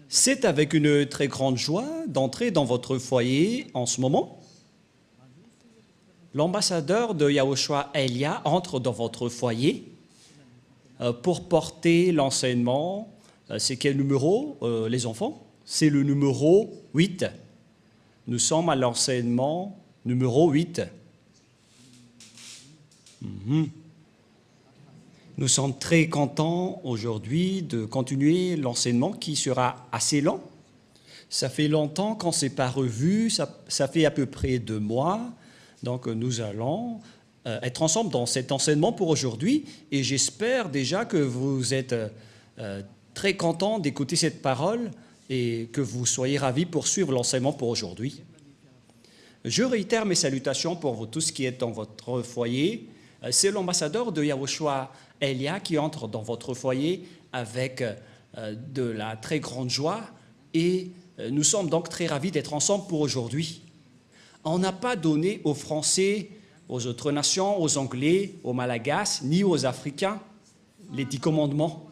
C'est avec une très grande joie d'entrer dans votre foyer en ce moment. L'ambassadeur de Yahushua Elia entre dans votre foyer pour porter l'enseignement. C'est quel numéro, les enfants? C'est le numéro 8. Nous sommes à l'enseignement numéro 8. Nous sommes très contents aujourd'hui de continuer l'enseignement qui sera assez lent. Ça fait longtemps qu'on ne s'est pas revu, ça fait à peu près 2 mois. Donc nous allons être ensemble dans cet enseignement pour aujourd'hui et j'espère déjà que vous êtes très contents d'écouter cette parole et que vous soyez ravis pour suivre l'enseignement pour aujourd'hui. Je réitère mes salutations pour vous tous qui êtes dans votre foyer. C'est l'ambassadeur de Yahushua Elia qui entre dans votre foyer avec de la très grande joie et nous sommes donc très ravis d'être ensemble pour aujourd'hui. On n'a pas donné aux Français, aux autres nations, aux Anglais, aux Malagasy, ni aux Africains les 10 commandements.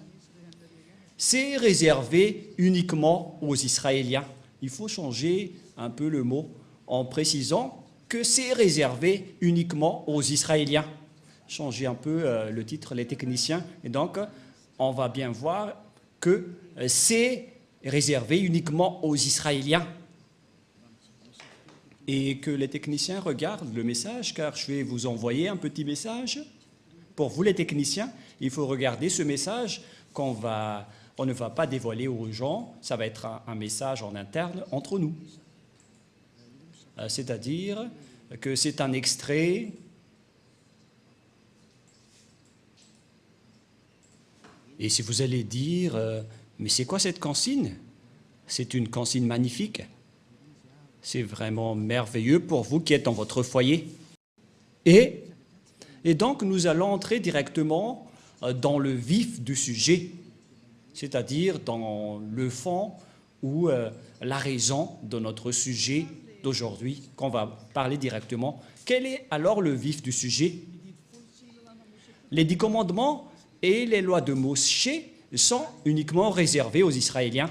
C'est réservé uniquement aux Israéliens. Il faut changer un peu le mot en précisant que c'est réservé uniquement aux Israéliens. Changer un peu le titre, les techniciens. Et donc, on va bien voir que c'est réservé uniquement aux Israéliens. Et que les techniciens regardent le message, car je vais vous envoyer un petit message. Pour vous, les techniciens, il faut regarder ce message on ne va pas dévoiler aux gens. Ça va être un message en interne entre nous. C'est-à-dire que c'est un extrait. Et si vous allez dire, mais c'est quoi cette consigne? C'est une consigne magnifique. C'est vraiment merveilleux pour vous qui êtes dans votre foyer. Et donc, nous allons entrer directement dans le vif du sujet, c'est-à-dire dans le fond ou la raison de notre sujet d'aujourd'hui, qu'on va parler directement. Quel est alors le vif du sujet? Les 10 commandements et les lois de Moshe sont uniquement réservés aux Israéliens.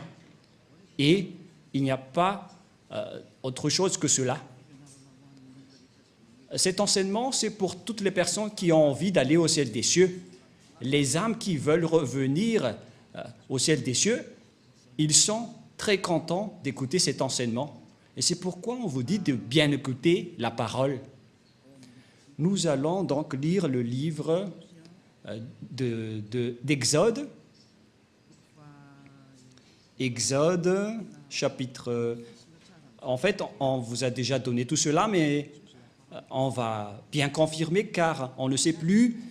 Et il n'y a pas autre chose que cela. Cet enseignement, c'est pour toutes les personnes qui ont envie d'aller au ciel des cieux. Les âmes qui veulent revenir au ciel des cieux, ils sont très contents d'écouter cet enseignement. Et c'est pourquoi on vous dit de bien écouter la parole. Nous allons donc lire le livre d'Exode. Exode, chapitre... En fait, on vous a déjà donné tout cela, mais on va bien confirmer car on ne sait plus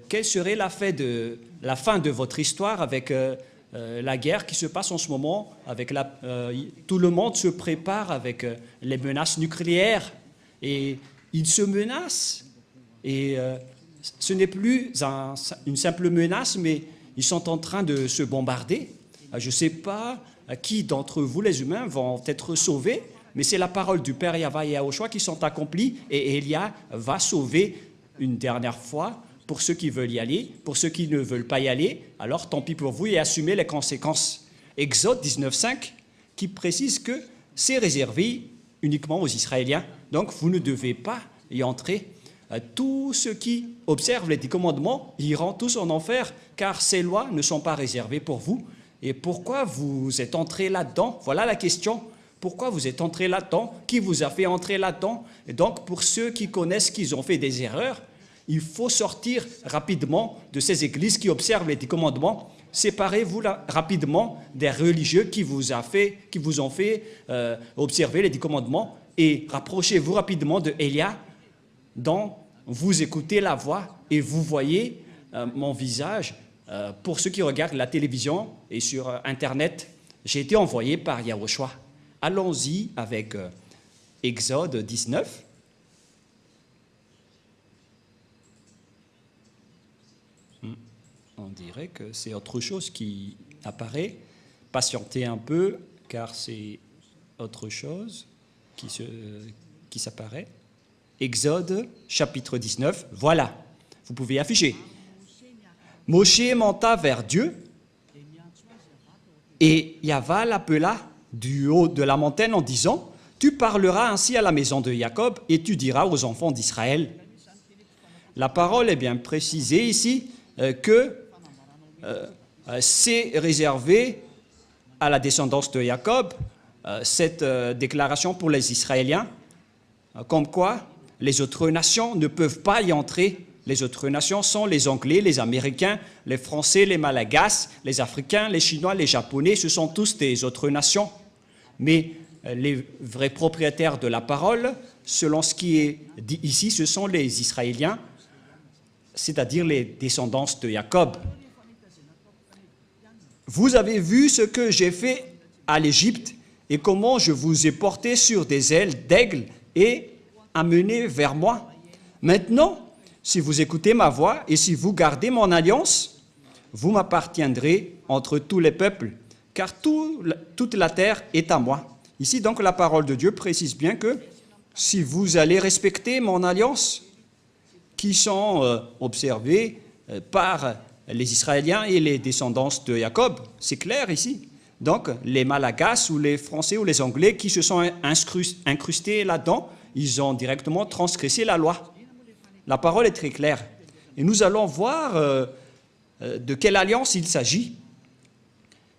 quelle serait la fin de votre histoire avec la guerre qui se passe en ce moment. Tout le monde se prépare avec les menaces nucléaires et ils se menacent. Et ce n'est plus une simple menace, mais ils sont en train de se bombarder. Je ne sais pas qui d'entre vous, les humains, vont être sauvés, mais c'est la parole du Père Yahweh et Yahushua qui sont accomplies et Elia va sauver une dernière fois pour ceux qui veulent y aller, pour ceux qui ne veulent pas y aller, alors tant pis pour vous et assumez les conséquences. Exode 19.5 qui précise que c'est réservé uniquement aux Israéliens, donc vous ne devez pas y entrer. Tous ceux qui observent les 10 commandements iront tous en enfer, car ces lois ne sont pas réservées pour vous. Et pourquoi vous êtes entré là-dedans? Voilà la question. Pourquoi vous êtes entré là-dedans? Qui vous a fait entrer là-dedans? Et donc, pour ceux qui connaissent qu'ils ont fait des erreurs, il faut sortir rapidement de ces églises qui observent les 10 commandements. Séparez-vous rapidement des religieux qui vous ont fait observer les 10 commandements et rapprochez-vous rapidement de Elia, dont vous écoutez la voix et vous voyez mon visage. Pour ceux qui regardent la télévision et sur Internet, j'ai été envoyé par Yahushua. Allons-y avec Exode 19. On dirait que c'est autre chose qui apparaît. Patientez un peu, car c'est autre chose qui s'apparaît. Exode, chapitre 19. Voilà, vous pouvez afficher. Moshe monta vers Dieu Et Yahvé l'appela du haut de la montagne en disant, « Tu parleras ainsi à la maison de Jacob et tu diras aux enfants d'Israël. » La parole est bien précisée ici que c'est réservé à la descendance de Jacob, cette déclaration pour les Israéliens, comme quoi les autres nations ne peuvent pas y entrer. Les autres nations sont les Anglais, les Américains, les Français, les Malagasy, les Africains, les Chinois, les Japonais, ce sont tous des autres nations. Mais les vrais propriétaires de la parole, selon ce qui est dit ici, ce sont les Israéliens, c'est-à-dire les descendants de Jacob. Vous avez vu ce que j'ai fait à l'Égypte et comment je vous ai porté sur des ailes d'aigle et amené vers moi. Maintenant, si vous écoutez ma voix et si vous gardez mon alliance, vous m'appartiendrez entre tous les peuples, car toute la terre est à moi. Ici, donc, la parole de Dieu précise bien que si vous allez respecter mon alliance, qui sont observées par les Israéliens et les descendants de Jacob, c'est clair ici. Donc, les Malagasy ou les Français ou les Anglais qui se sont incrustés là-dedans, ils ont directement transgressé la loi. La parole est très claire. Et nous allons voir de quelle alliance il s'agit.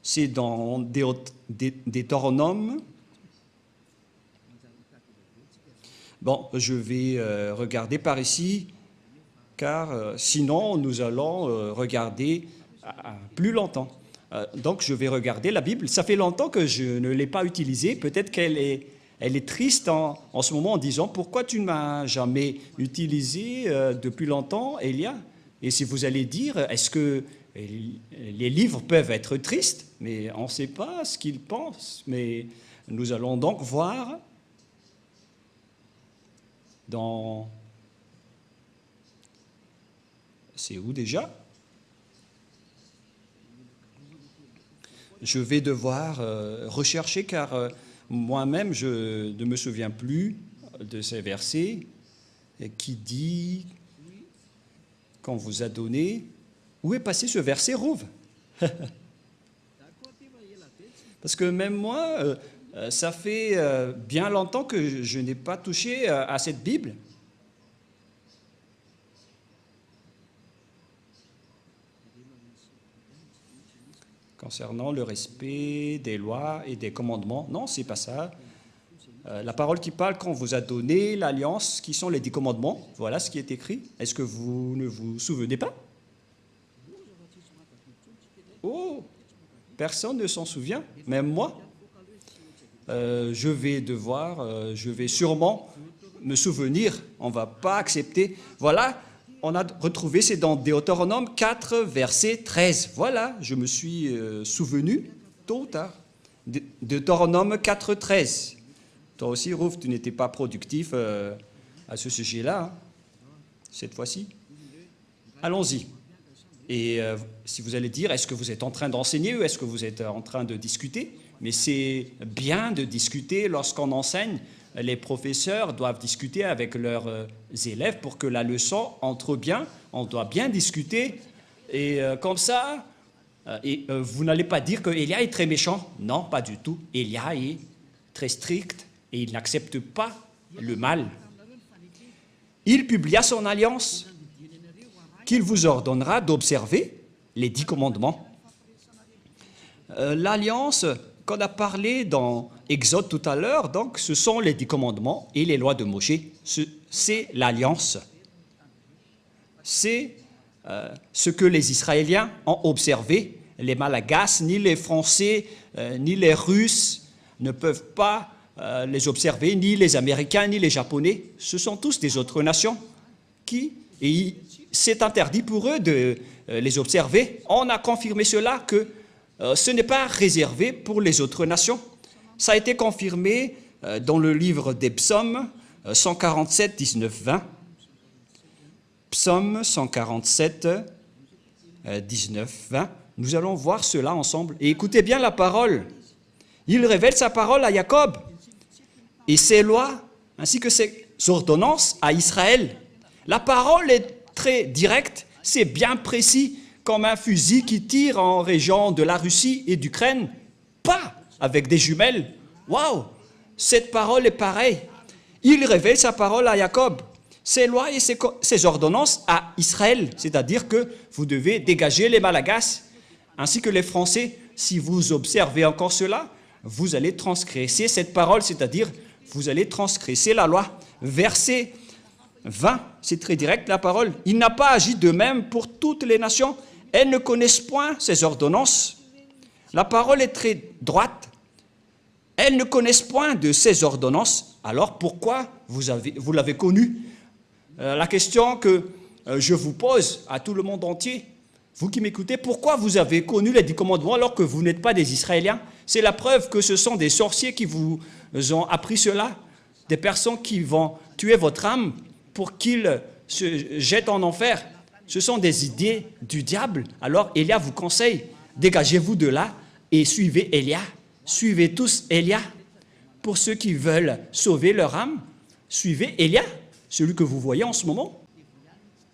C'est dans Deutéronome. Bon, je vais regarder par ici, car sinon nous allons regarder plus longtemps. Donc je vais regarder la Bible. Ça fait longtemps que je ne l'ai pas utilisée. Peut-être qu'elle est triste en ce moment en disant « Pourquoi tu ne m'as jamais utilisé depuis longtemps, Elia ?» Et si vous allez dire « Est-ce que les livres peuvent être tristes ?» Mais on ne sait pas ce qu'ils pensent. Mais nous allons donc voir dans... C'est où déjà? Je vais devoir rechercher car moi-même je ne me souviens plus de ces versets qui dit qu'on vous a donné. Où est passé ce verset, Rouve? Parce que même moi, ça fait bien longtemps que je n'ai pas touché à cette Bible. Concernant le respect des lois et des commandements. Non, c'est pas ça. La parole qui parle qu'on vous a donné l'alliance, qui sont les 10 commandements, voilà ce qui est écrit. Est-ce que vous ne vous souvenez pas? Oh, personne ne s'en souvient, même moi. Je vais sûrement me souvenir, on ne va pas accepter. Voilà, on a retrouvé, c'est dans Deutéronome 4, verset 13. Voilà, je me suis souvenu tôt ou tard. Deutéronome 4, 13. Toi aussi, Rouf, tu n'étais pas productif à ce sujet-là, hein, cette fois-ci. Allons-y. Et si vous allez dire, est-ce que vous êtes en train d'enseigner ou est-ce que vous êtes en train de discuter? Mais c'est bien de discuter lorsqu'on enseigne. Les professeurs doivent discuter avec leurs élèves pour que la leçon entre bien. On doit bien discuter. Et comme ça, vous n'allez pas dire que Elia est très méchant. Non, pas du tout. Elia est très strict et il n'accepte pas le mal. Il publia son alliance qu'il vous ordonnera d'observer les 10 commandements. L'alliance qu'on a parlé dans Exode tout à l'heure, donc, ce sont les 10 commandements et les lois de Moïse. C'est l'alliance. C'est ce que les Israéliens ont observé. Les Malagasy, ni les Français, ni les Russes ne peuvent pas les observer, ni les Américains, ni les Japonais. Ce sont tous des autres nations et c'est interdit pour eux de les observer. On a confirmé cela que ce n'est pas réservé pour les autres nations. Ça a été confirmé dans le livre des psaumes 147, 19, 20. Psaume 147, 19, 20. Nous allons voir cela ensemble. Et écoutez bien la parole. Il révèle sa parole à Jacob et ses lois ainsi que ses ordonnances à Israël. La parole est très directe, c'est bien précis, comme un fusil qui tire en région de la Russie et d'Ukraine pas avec des jumelles. Waouh! Cette parole est pareille. Il révèle sa parole à Jacob, ses lois et ses ordonnances à Israël. C'est-à-dire que vous devez dégager les Malagasy, ainsi que les Français. Si vous observez encore cela, vous allez transgresser cette parole, c'est-à-dire vous allez transgresser la loi. Verset 20, c'est très direct la parole. Il n'a pas agi de même pour toutes les nations. Elles ne connaissent point ses ordonnances. La parole est très droite. Elles ne connaissent point de ses ordonnances. Alors pourquoi vous l'avez connu? La question que je vous pose à tout le monde entier, vous qui m'écoutez, pourquoi vous avez connu les 10 commandements alors que vous n'êtes pas des Israéliens? C'est la preuve que ce sont des sorciers qui vous ont appris cela, des personnes qui vont tuer votre âme pour qu'ils se jettent en enfer. Ce sont des idées du diable. Alors Élia vous conseille, dégagez-vous de là et suivez Élia. Suivez tous Élia. Pour ceux qui veulent sauver leur âme, suivez Élia, celui que vous voyez en ce moment.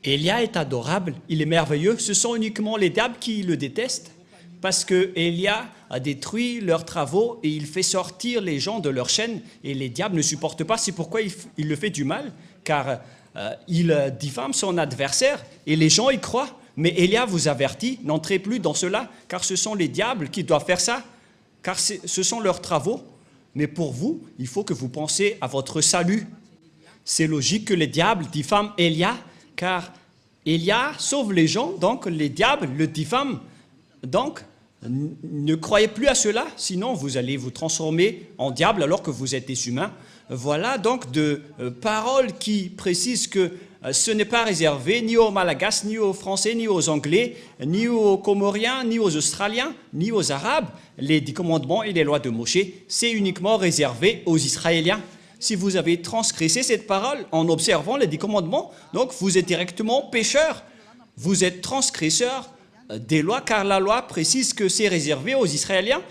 Élia est adorable, il est merveilleux. Ce sont uniquement les diables qui le détestent parce que Élia a détruit leurs travaux et il fait sortir les gens de leur chaîne et les diables ne supportent pas. C'est pourquoi il le fait du mal, car il diffame son adversaire et les gens y croient. Mais Élia vous avertit, n'entrez plus dans cela, car ce sont les diables qui doivent faire ça, car ce sont leurs travaux. Mais pour vous, il faut que vous pensiez à votre salut. C'est logique que les diables diffament Élia, car Élia sauve les gens, donc les diables le diffament. Donc, ne croyez plus à cela, sinon vous allez vous transformer en diable alors que vous êtes des humains. Voilà donc de paroles qui précisent que ce n'est pas réservé ni aux Malagasy, ni aux Français, ni aux Anglais, ni aux Comoriens, ni aux Australiens, ni aux Arabes. Les 10 commandements et les lois de Moshe, c'est uniquement réservé aux Israéliens. Si vous avez transgressé cette parole en observant les 10 commandements, donc vous êtes directement pécheur. Vous êtes transgresseur des lois, car la loi précise que c'est réservé aux Israéliens.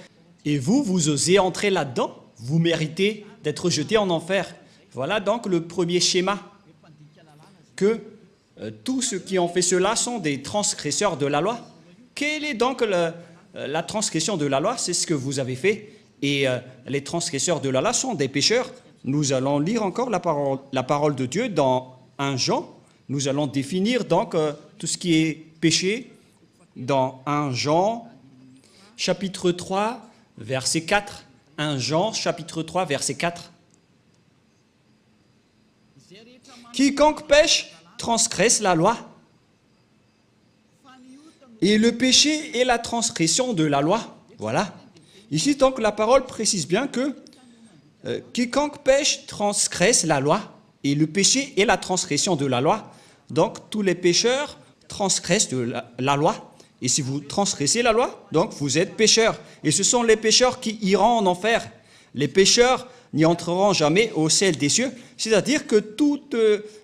Et vous osez entrer là-dedans, vous méritez d'être jeté en enfer. Voilà donc le premier schéma, que tous ceux qui ont fait cela sont des transgresseurs de la loi. Quelle est donc la transgression de la loi? C'est ce que vous avez fait. Et les transgresseurs de la loi sont des pécheurs. Nous allons lire encore la parole de Dieu dans 1 Jean. Nous allons définir donc tout ce qui est péché dans 1 Jean, chapitre 3, verset 4. 1 Jean, chapitre 3, verset 4. Quiconque pêche transgresse la loi. Et le péché est la transgression de la loi. Voilà. Ici, donc, la parole précise bien que quiconque pêche transgresse la loi. Et le péché est la transgression de la loi. Donc, tous les pécheurs transgressent la loi. Et si vous transgressez la loi, donc vous êtes pécheurs. Et ce sont les pécheurs qui iront en enfer. Les pécheurs n'y entreront jamais au ciel des cieux. C'est-à-dire que toutes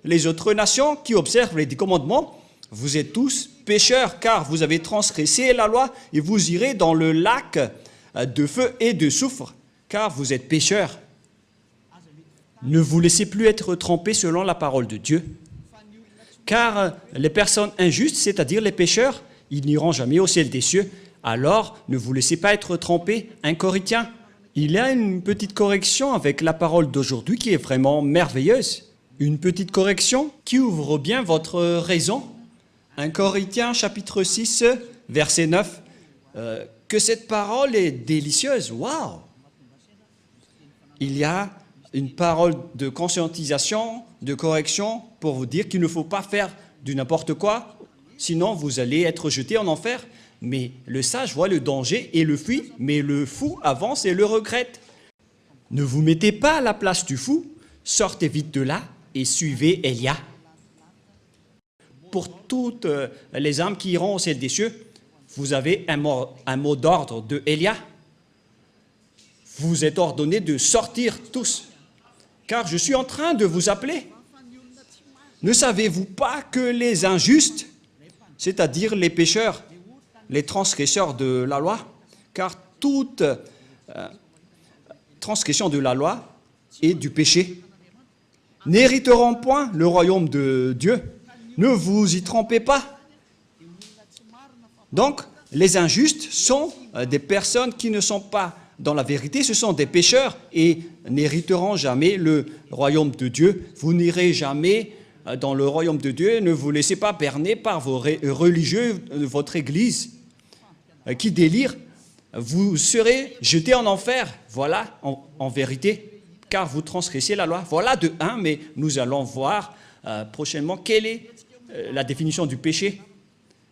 les autres nations qui observent les 10 commandements, vous êtes tous pécheurs, car vous avez transgressé la loi et vous irez dans le lac de feu et de soufre, car vous êtes pécheurs. Ne vous laissez plus être trempés selon la parole de Dieu, car les personnes injustes, c'est-à-dire les pécheurs, ils n'iront jamais au ciel des cieux. Alors, ne vous laissez pas être trompés. 1 Corinthiens, il y a une petite correction avec la parole d'aujourd'hui qui est vraiment merveilleuse. Une petite correction qui ouvre bien votre raison. 1 Corinthiens, chapitre 6, verset 9. Que cette parole est délicieuse. Waouh! Il y a une parole de conscientisation, de correction pour vous dire qu'il ne faut pas faire du n'importe quoi. Sinon, vous allez être jeté en enfer. Mais le sage voit le danger et le fuit, mais le fou avance et le regrette. Ne vous mettez pas à la place du fou, sortez vite de là et suivez Élia. Pour toutes les âmes qui iront au ciel des cieux, vous avez un mot d'ordre de Élia. Vous êtes ordonnés de sortir tous, car je suis en train de vous appeler. Ne savez-vous pas que les injustes, c'est-à-dire les pécheurs, les transgresseurs de la loi, car toute transgression de la loi est du péché, n'hériteront point le royaume de Dieu. Ne vous y trompez pas. Donc, les injustes sont des personnes qui ne sont pas dans la vérité, ce sont des pécheurs et n'hériteront jamais le royaume de Dieu. Vous n'irez jamais dans le royaume de Dieu. Ne vous laissez pas berner par vos religieux de votre Église qui délirent. Vous serez jetés en enfer, voilà, en vérité, car vous transgressez la loi. Voilà de un, mais nous allons voir prochainement quelle est la définition du péché.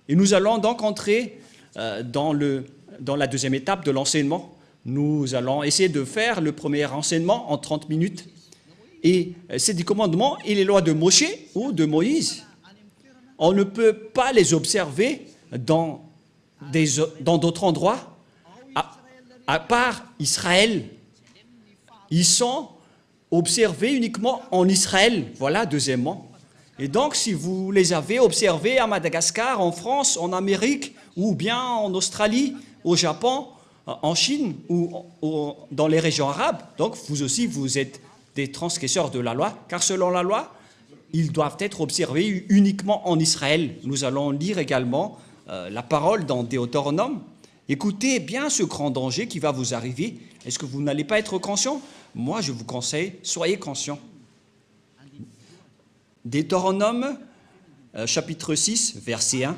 Et nous allons donc entrer dans la deuxième étape de l'enseignement. Nous allons essayer de faire le premier enseignement en 30 minutes. Et ces 10 commandements et les lois de Moshe ou de Moïse, on ne peut pas les observer dans d'autres endroits, à part Israël. Ils sont observés uniquement en Israël. Voilà, deuxièmement. Et donc, si vous les avez observés à Madagascar, en France, en Amérique, ou bien en Australie, au Japon, en Chine, ou dans les régions arabes, donc vous aussi, vous êtes des transgresseurs de la loi, car selon la loi, ils doivent être observés uniquement en Israël. Nous allons lire également la parole dans Deutéronome. Écoutez bien ce grand danger qui va vous arriver. Est-ce que vous n'allez pas être conscient? Moi, je vous conseille, soyez conscients. Deutéronome, chapitre 6, verset 1.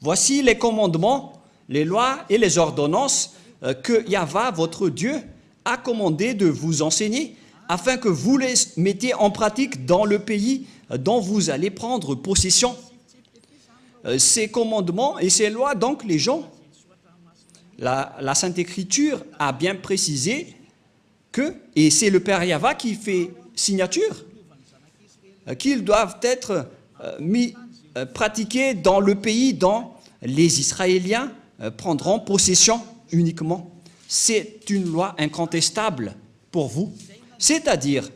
Voici les commandements, les lois et les ordonnances que Yahva, votre Dieu, a commandé de vous enseigner, afin que vous les mettiez en pratique dans le pays dont vous allez prendre possession. Ces commandements et ces lois, donc, les gens, la Sainte Écriture a bien précisé que, et c'est le Père Yahva qui fait signature, qu'ils doivent être pratiqués dans le pays dont les Israéliens prendront possession uniquement. C'est une loi incontestable pour vous. C'est-à-dire,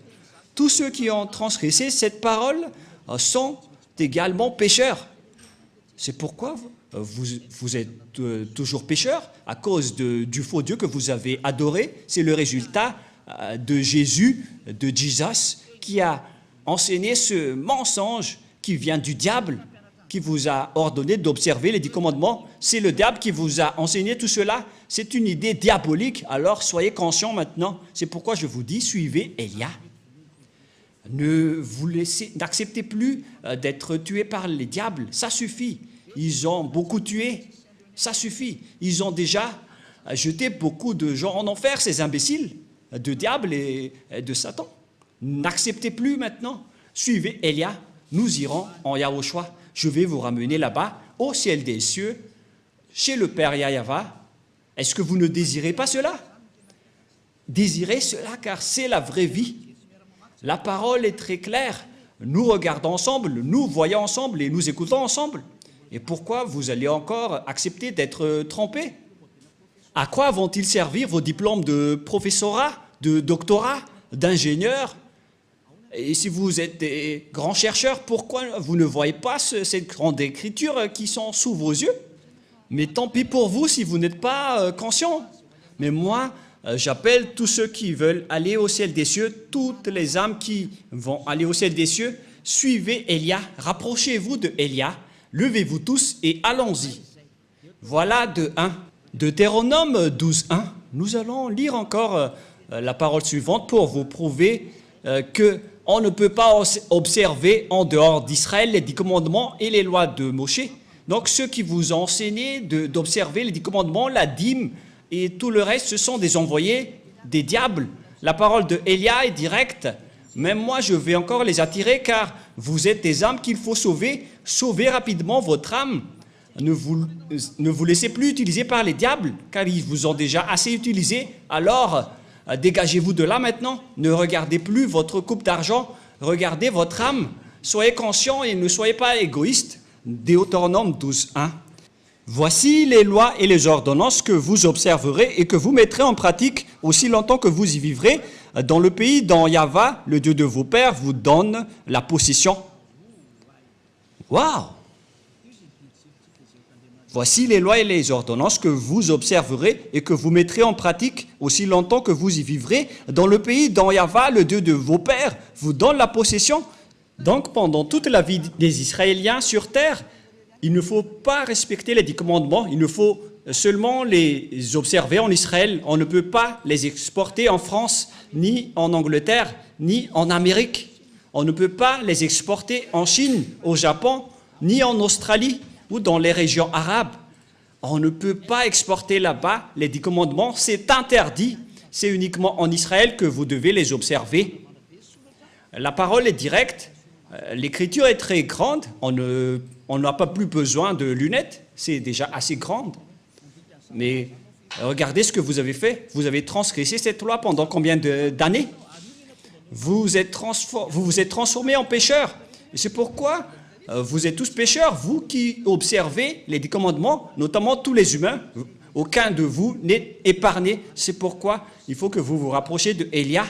tous ceux qui ont transgressé cette parole sont également pécheurs. C'est pourquoi vous êtes toujours pécheurs, à cause du faux Dieu que vous avez adoré. C'est le résultat de Jésus, de Jesus, qui a enseigné ce mensonge qui vient du diable, qui vous a ordonné d'observer les 10 commandements. C'est le diable qui vous a enseigné tout cela. C'est une idée diabolique, alors soyez conscients maintenant. C'est pourquoi je vous dis, suivez Élia. N'acceptez plus d'être tués par les diables, ça suffit. Ils ont beaucoup tué, ça suffit. Ils ont déjà jeté beaucoup de gens en enfer, ces imbéciles, de diable et de Satan. N'acceptez plus maintenant. Suivez Élia, nous irons en Yahushua. Je vais vous ramener là-bas, au ciel des cieux, chez le Père Yahva. Est-ce que vous ne désirez pas cela? Désirez cela, car c'est la vraie vie. La parole est très claire. Nous regardons ensemble, nous voyons ensemble et nous écoutons ensemble. Et pourquoi vous allez encore accepter d'être trompés? À quoi vont-ils servir vos diplômes de professorat, de doctorat, d'ingénieur? Et si vous êtes des grands chercheurs, pourquoi vous ne voyez pas ces grandes écritures qui sont sous vos yeux? Mais tant pis pour vous si vous n'êtes pas conscients. Mais moi, j'appelle tous ceux qui veulent aller au ciel des cieux, toutes les âmes qui vont aller au ciel des cieux, suivez Élia, rapprochez-vous de Élia, levez-vous tous et allons-y. Voilà de 1. Deutéronome 12, 1. Nous allons lire encore la parole suivante pour vous prouver qu'on ne peut pas observer en dehors d'Israël les 10 commandements et les lois de Moshe. Donc ceux qui vous ont enseigné d'observer les 10 commandements, la dîme et tout le reste, ce sont des envoyés, des diables. La parole de Élia est directe. Même moi, je vais encore les attirer car vous êtes des âmes qu'il faut sauver. Sauvez rapidement votre âme. Ne vous laissez plus utiliser par les diables car ils vous ont déjà assez utilisé. Alors, dégagez-vous de là maintenant. Ne regardez plus votre coupe d'argent. Regardez votre âme. Soyez conscients et ne soyez pas égoïstes. Deutéronome 12, 1. Voici les lois et les ordonnances que vous observerez et que vous mettrez en pratique aussi longtemps que vous y vivrez dans le pays dont Yahva, le Dieu de vos pères, vous donne la possession. Waouh! Voici les lois et les ordonnances que vous observerez et que vous mettrez en pratique aussi longtemps que vous y vivrez dans le pays dont Yahva, le Dieu de vos pères, vous donne la possession. Donc, pendant toute la vie des Israéliens sur terre, il ne faut pas respecter les 10 commandements, il ne faut seulement les observer en Israël. On ne peut pas les exporter en France, ni en Angleterre, ni en Amérique. On ne peut pas les exporter en Chine, au Japon, ni en Australie ou dans les régions arabes. On ne peut pas exporter là-bas les 10 commandements, c'est interdit. C'est uniquement en Israël que vous devez les observer. La parole est directe, l'écriture est très grande, on n'a pas plus besoin de lunettes, c'est déjà assez grande. Mais regardez ce que vous avez fait, vous avez transgressé cette loi pendant combien d'années? Vous vous êtes transformés en pécheurs. Et c'est pourquoi vous êtes tous pécheurs, vous qui observez les 10 commandements, notamment tous les humains. Aucun de vous n'est épargné. C'est pourquoi il faut que vous vous rapprochiez de Élia,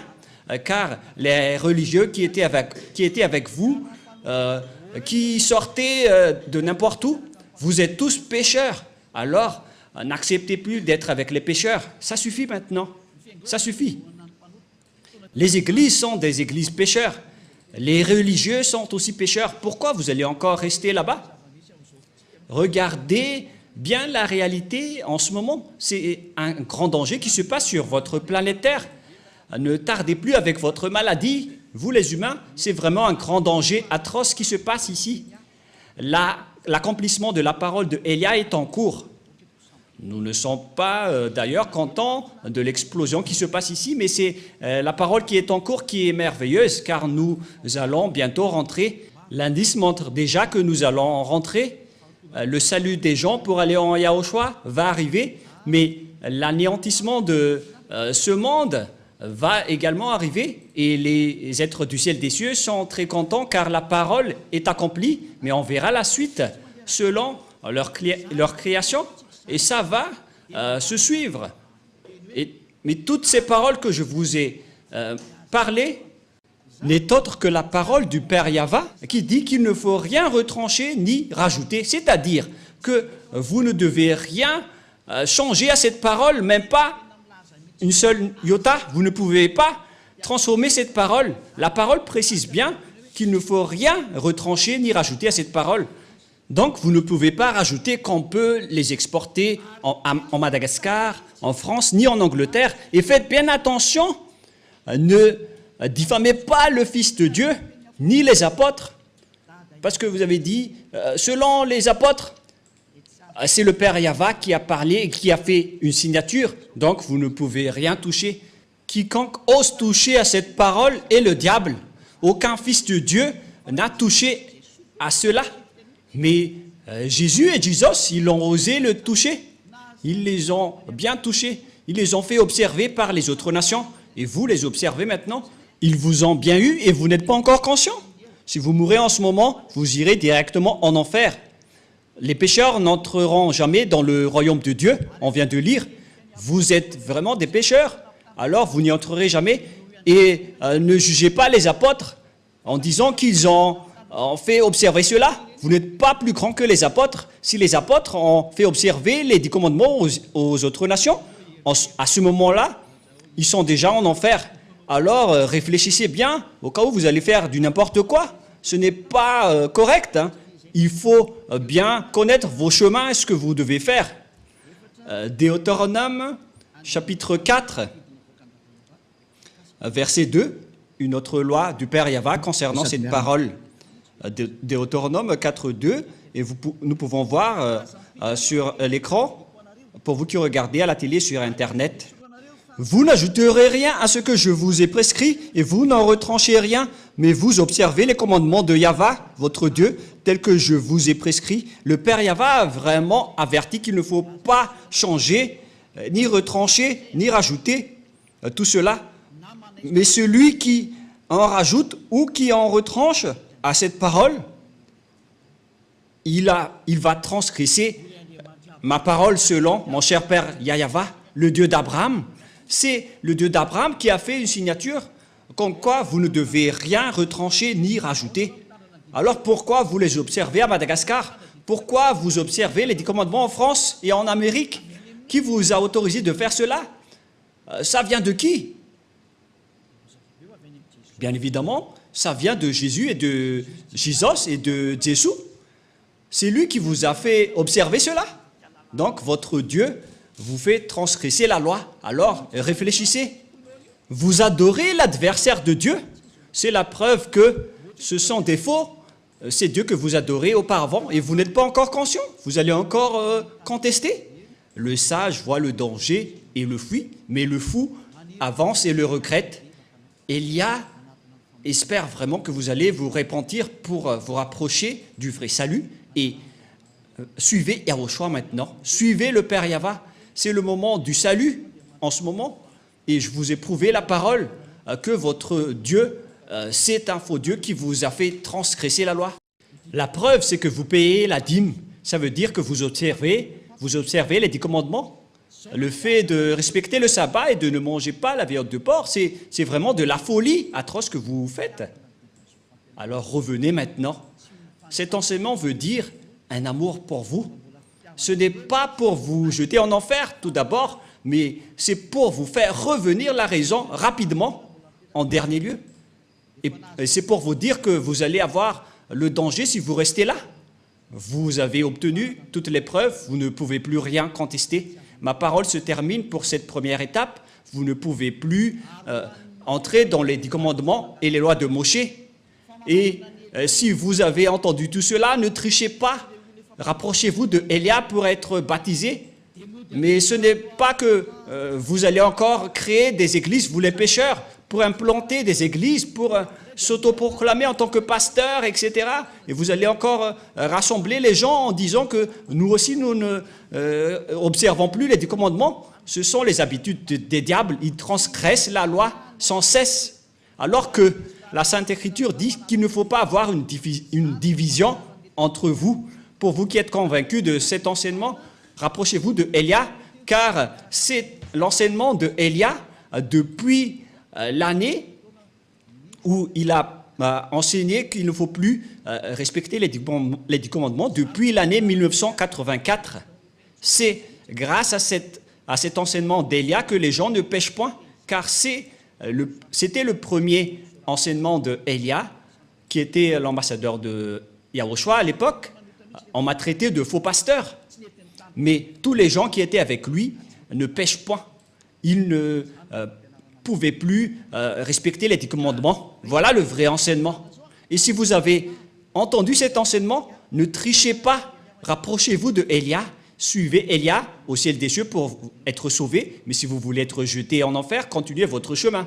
car les religieux qui étaient avec vous, qui sortaient de n'importe où, vous êtes tous pécheurs. Alors, n'acceptez plus d'être avec les pécheurs. Ça suffit maintenant. Ça suffit. Les églises sont des églises pécheurs. Les religieux sont aussi pécheurs. Pourquoi vous allez encore rester là-bas? Regardez bien la réalité en ce moment. C'est un grand danger qui se passe sur votre planète Terre. Ne tardez plus avec votre maladie. Vous les humains, c'est vraiment un grand danger atroce qui se passe ici. L'accomplissement de la parole de Élia est en cours. Nous ne sommes pas d'ailleurs contents de l'explosion qui se passe ici, mais c'est la parole qui est en cours qui est merveilleuse, car nous allons bientôt rentrer. L'indice montre déjà que nous allons rentrer. Le salut des gens pour aller en Yahushua va arriver, mais l'anéantissement de ce monde va également arriver. Et les êtres du ciel des cieux sont très contents, car la parole est accomplie, mais on verra la suite selon leur création. Et ça va se suivre. Mais toutes ces paroles que je vous ai parlées n'est autre que la parole du Père Yahva qui dit qu'il ne faut rien retrancher ni rajouter. C'est-à-dire que vous ne devez rien changer à cette parole, même pas une seule iota. Vous ne pouvez pas transformer cette parole. La parole précise bien qu'il ne faut rien retrancher ni rajouter à cette parole. Donc, vous ne pouvez pas rajouter qu'on peut les exporter en Madagascar, en France, ni en Angleterre. Et faites bien attention, ne diffamez pas le Fils de Dieu, ni les apôtres. Parce que vous avez dit, selon les apôtres, c'est le Père Yahva qui a parlé et qui a fait une signature. Donc, vous ne pouvez rien toucher. Quiconque ose toucher à cette parole est le diable. Aucun Fils de Dieu n'a touché à cela. Mais Jésus et Jesus, ils ont osé le toucher. Ils les ont bien touchés. Ils les ont fait observer par les autres nations. Et vous les observez maintenant. Ils vous ont bien eu et vous n'êtes pas encore conscient. Si vous mourrez en ce moment, vous irez directement en enfer. Les pécheurs n'entreront jamais dans le royaume de Dieu. On vient de lire. Vous êtes vraiment des pécheurs. Alors vous n'y entrerez jamais. Et ne jugez pas les apôtres en disant qu'ils ont fait observer cela. Vous n'êtes pas plus grand que les apôtres. Si les apôtres ont fait observer les 10 commandements aux autres nations, à ce moment-là, ils sont déjà en enfer. Alors, réfléchissez bien, au cas où vous allez faire du n'importe quoi. Ce n'est pas correct. Il faut bien connaître vos chemins et ce que vous devez faire. Deutéronome, chapitre 4, verset 2, une autre loi du Père Yahva concernant cette parole. Deutéronome 4, 2, et nous pouvons voir sur l'écran, pour vous qui regardez à la télé sur Internet. Vous n'ajouterez rien à ce que je vous ai prescrit, et vous n'en retranchez rien, mais vous observez les commandements de Yahva, votre Dieu, tels que je vous ai prescrit. Le Père Yahva a vraiment averti qu'il ne faut pas changer, ni retrancher, ni rajouter tout cela. Mais celui qui en rajoute ou qui en retranche à cette parole, il va transgresser ma parole selon mon cher Père Yahva, le Dieu d'Abraham. C'est le Dieu d'Abraham qui a fait une signature comme quoi vous ne devez rien retrancher ni rajouter. Alors pourquoi vous les observez à Madagascar? Pourquoi vous observez les 10 commandements en France et en Amérique? Qui vous a autorisé de faire cela? Ça vient de qui? Bien évidemment, ça vient de Jésus et de Jesus et de Jésus. C'est lui qui vous a fait observer cela. Donc votre Dieu vous fait transgresser la loi. Alors réfléchissez. Vous adorez l'adversaire de Dieu. C'est la preuve que ce sont des faux. C'est Dieu que vous adorez auparavant et vous n'êtes pas encore conscient. Vous allez encore contester. Le sage voit le danger et le fuit, mais le fou avance et le regrette. Élia espère vraiment que vous allez vous repentir pour vous rapprocher du vrai salut et suivez Yahushua maintenant. Suivez le Père Yahva. C'est le moment du salut en ce moment. Et je vous ai prouvé la parole que votre Dieu, c'est un faux Dieu qui vous a fait transgresser la loi. La preuve, c'est que vous payez la dîme. Ça veut dire que vous observez les 10 commandements. Le fait de respecter le sabbat et de ne manger pas la viande de porc, c'est vraiment de la folie atroce que vous faites. Alors revenez maintenant. Cet enseignement veut dire un amour pour vous. Ce n'est pas pour vous jeter en enfer tout d'abord, mais c'est pour vous faire revenir la raison rapidement en dernier lieu. Et c'est pour vous dire que vous allez avoir le danger si vous restez là. Vous avez obtenu toutes les preuves, vous ne pouvez plus rien contester. Ma parole se termine pour cette première étape. Vous ne pouvez plus entrer dans les 10 commandements et les lois de Moshe. Et si vous avez entendu tout cela, ne trichez pas. Rapprochez-vous de Élia pour être baptisé. Mais ce n'est pas que vous allez encore créer des églises, vous les pécheurs, pour implanter des églises, pour s'autoproclamer en tant que pasteur, etc. Et vous allez encore rassembler les gens en disant que nous aussi, nous ne observons plus les 10 commandements. Ce sont les habitudes des diables. Ils transgressent la loi sans cesse. Alors que la Sainte Écriture dit qu'il ne faut pas avoir une division entre vous. Pour vous qui êtes convaincus de cet enseignement, rapprochez-vous de Élia, car c'est l'enseignement de Élia depuis l'année où il a enseigné qu'il ne faut plus respecter les 10 commandements depuis l'année 1984. C'est grâce à cet enseignement d'Élia que les gens ne pêchent point, car c'était le premier enseignement de Élia, qui était l'ambassadeur de Yahushua à l'époque. On m'a traité de faux pasteur. Mais tous les gens qui étaient avec lui ne pêchent point. Ils ne pouvaient plus respecter les 10 commandements. Voilà le vrai enseignement. Et si vous avez entendu cet enseignement, ne trichez pas. Rapprochez-vous de Élia. Suivez Élia au ciel des cieux pour être sauvé. Mais si vous voulez être jeté en enfer, continuez votre chemin.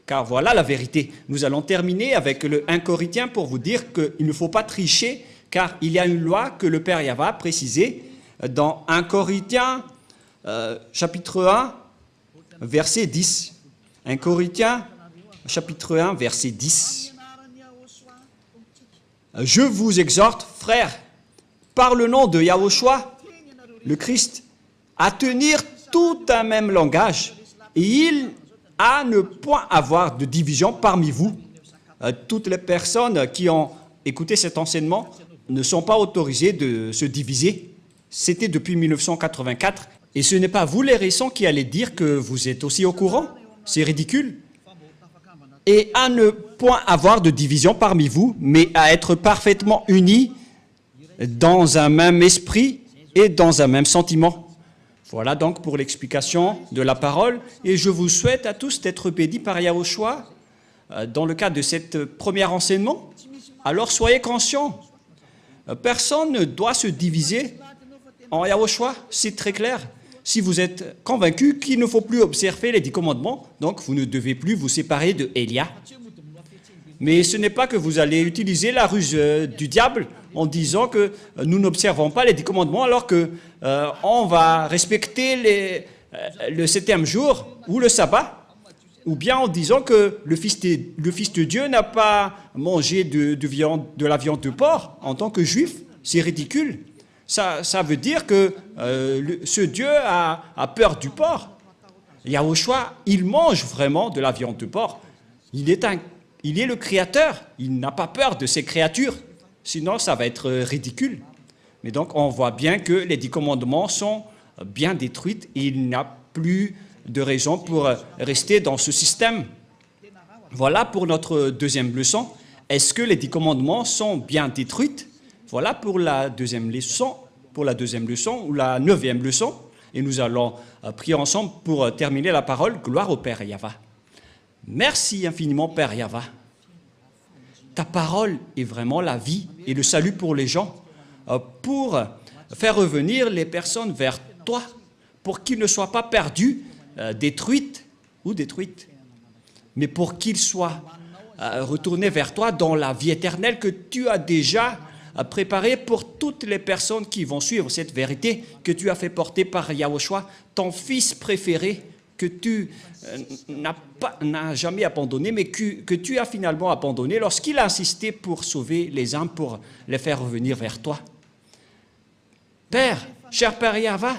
Car voilà la vérité. Nous allons terminer avec le 1 Corinthiens pour vous dire qu'il ne faut pas tricher, car il y a une loi que le Père Yahva a précisée dans 1 Corinthiens, chapitre 1, verset 10. 1 Corinthiens, chapitre 1, verset 10. Je vous exhorte, frères, par le nom de Yahushua, le Christ, à tenir tout un même langage, et il à ne point avoir de division parmi vous. Toutes les personnes qui ont écouté cet enseignement ne sont pas autorisées de se diviser. C'était depuis 1984. Et ce n'est pas vous les récents qui allez dire que vous êtes aussi au courant. C'est ridicule. Et à ne point avoir de division parmi vous, mais à être parfaitement unis dans un même esprit et dans un même sentiment. Voilà donc pour l'explication de la parole. Et je vous souhaite à tous d'être bénis par Yahushua dans le cadre de cet premier enseignement. Alors soyez conscients. Personne ne doit se diviser en Yahushua, c'est très clair. Si vous êtes convaincu qu'il ne faut plus observer les 10 commandements, donc vous ne devez plus vous séparer de Élia. Mais ce n'est pas que vous allez utiliser la ruse du diable en disant que nous n'observons pas les 10 commandements alors qu'on va respecter le 7e jour ou le sabbat, ou bien en disant que le Fils de Dieu n'a pas mangé de la viande de porc en tant que juif. C'est ridicule. Ça veut dire que ce Dieu a peur du porc. Yahushua, il mange vraiment de la viande de porc. Il est le Créateur. Il n'a pas peur de ses créatures. Sinon, ça va être ridicule. Mais donc, on voit bien que les 10 commandements sont bien détruits et il n'y a plus de raison pour rester dans ce système. Voilà pour notre deuxième leçon. Est-ce que les 10 commandements sont bien détruits? Voilà pour la deuxième leçon. pour la deuxième leçon ou la 9e leçon. Et nous allons prier ensemble pour terminer la parole. Gloire au Père Yahva. Merci infiniment, Père Yahva. Ta parole est vraiment la vie et le salut pour les gens, pour faire revenir les personnes vers toi, pour qu'ils ne soient pas perdus, détruites, mais pour qu'ils soient retournés vers toi dans la vie éternelle que tu as déjà préparée pour toutes les personnes qui vont suivre cette vérité que tu as fait porter par Yahushua, ton fils préféré, que tu n'as jamais abandonné, mais que tu as finalement abandonné lorsqu'il a insisté pour sauver les âmes, pour les faire revenir vers toi. Père, cher Père Yahva,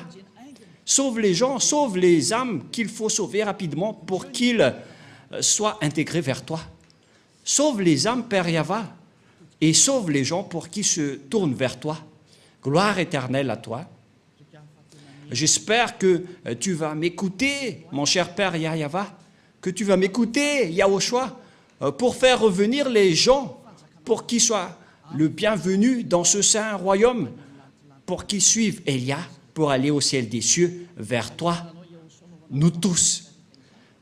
sauve les gens, sauve les âmes qu'il faut sauver rapidement pour qu'ils soient intégrés vers toi. Sauve les âmes, Père Yahva, et sauve les gens pour qu'ils se tournent vers toi. Gloire éternelle à toi. J'espère que tu vas m'écouter, mon cher Père Yahva, que tu vas m'écouter, Yahushua, pour faire revenir les gens, pour qu'ils soient le bienvenu dans ce saint royaume, pour qu'ils suivent Elia, pour aller au ciel des cieux, vers toi, nous tous.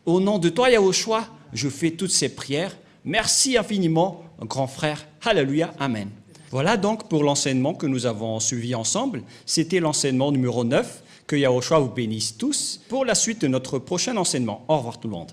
Au nom de toi, Yahushua, je fais toutes ces prières. Merci infiniment, grand frère. Alléluia, Amen. Voilà donc pour l'enseignement que nous avons suivi ensemble. C'était l'enseignement numéro 9. Que Yahushua vous bénisse tous pour la suite de notre prochain enseignement. Au revoir tout le monde.